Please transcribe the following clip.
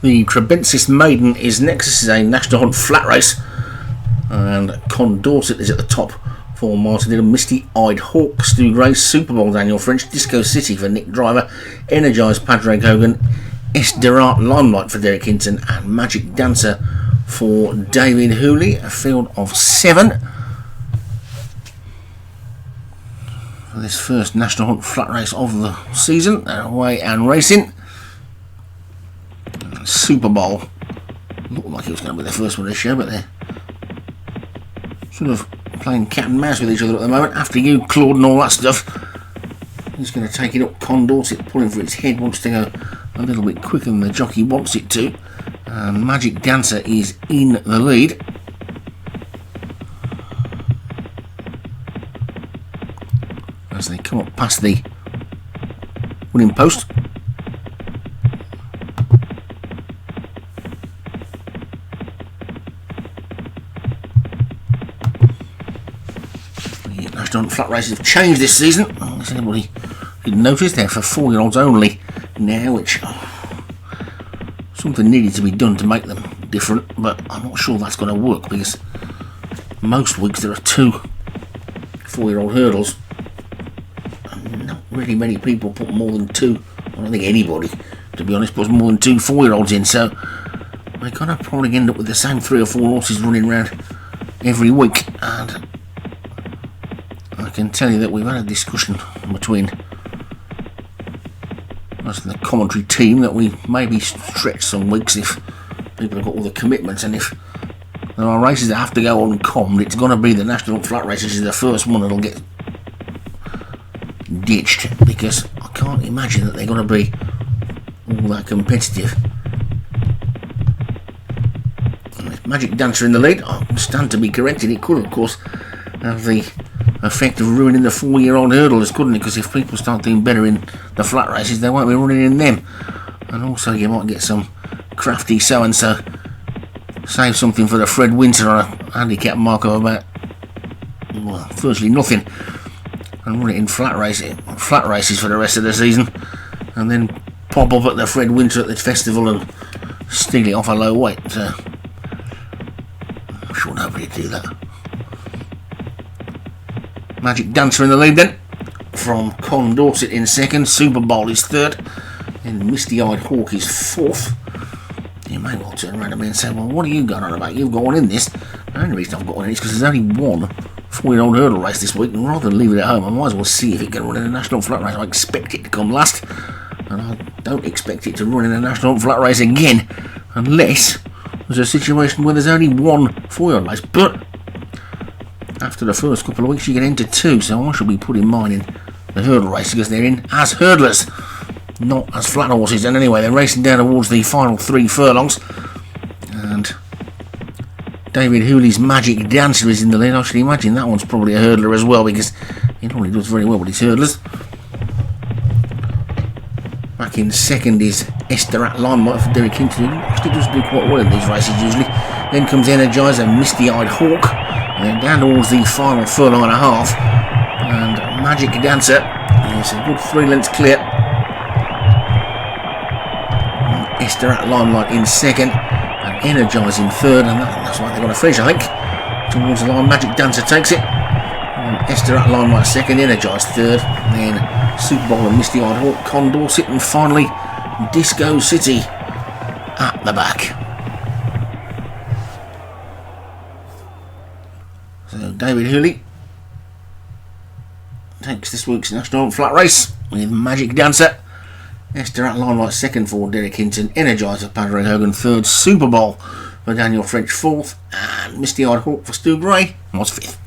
The Kribenis Maiden is next. This is a National Hunt flat race, and Condorcet is at the top for Martin Dillon, Misty Eyed Hawk, Stu Gray, Super Bowl Daniel French, Disco City for Nick Driver, Energized Padraig Hogan, Esterat Limelight for Derek Hinton, and Magic Dancer for David Hooley. A field of 7 for this first National Hunt flat race of the season. They're away and racing. Super Bowl looked like it was going to be the first one to show, but they're sort of playing cat and mouse with each other at the moment. After you, Claude, and all that stuff. He's going to take it up. Condorcet pulling for its head, wants to go a little bit quicker than the jockey wants it to. Magic Dancer is in the lead. As they come up past the winning post. National Hunt flat races have changed this season. As anybody didn't notice, they're for 4-year-olds only now, which something needed to be done to make them different, but I'm not sure that's going to work, because most weeks there are 2 4-year-old hurdles, and not really many people put more than 2. I don't think anybody, to be honest, puts more than 2 4-year-olds in, so we're going to probably end up with the same 3 or 4 horses running around every week. And I can tell you that we've had a discussion between us and the commentary team that we maybe stretch some weeks if people have got all the commitments, and if there are races that have to go uncommed, it's going to be the National Hunt flat races is the first one that'll get ditched, because I can't imagine that they're going to be all that competitive. And with Magic Dancer in the lead, I stand to be corrected. It could, of course, have the effect of ruining the 4-year-old hurdles, couldn't it? Because if people start doing better in the flat races, they won't be running in them. And also you might get some crafty so-and-so save something for the Fred Winter on a handicap mark of about, well, virtually nothing, and run it in flat races for the rest of the season, and then pop up at the Fred Winter at the festival and steal it off a low weight. So I'm sure nobody would do that. Magic Dancer in the lead then, from Condorcet in second, Super Bowl is third, and Misty Eyed Hawk is fourth. You may well turn around to me and say, well, what are you going on about? You've got one in this. The only reason I've got one in is because there's only one 4-year-old hurdle race this week, and rather than leave it at home, I might as well see if it can run in a National Flat Race. I expect it to come last, and I don't expect it to run in a National Flat Race again, unless there's a situation where there's only one 4-year-old race. But after the first couple of weeks you get into 2, so I shall be putting mine in the hurdle race because they're in as hurdlers, not as flat horses. And anyway, they're racing down towards the final 3 furlongs, and David Hooley's Magic Dancer is in the lead. I should imagine that one's probably a hurdler as well, because he normally does very well with his hurdlers. Back in second is Esterat Limelight for Derek Hinton, who actually does do quite well in these races usually. Then comes Energizer and Misty Eyed Hawk, and then down towards the final furlong and a half, and Magic Dancer is a good 3 lengths clear. Esterat Limelight in second, and Energize in third, and that's why they're going to finish, I think. Towards the line, Magic Dancer takes it, and Esterat Limelight second, Energize third, then Super Bowl and Misty Eyed Hawk, Condorcet, and finally Disco City at the back. So David Hooley takes this week's National Hunt flat race with Magic Dancer, Esterat Limelight second for Derek Hinton, Energizer Padraig Hogan third, Super Bowl for Daniel French fourth, and Misty Eyed Hawk for Stu Gray was fifth.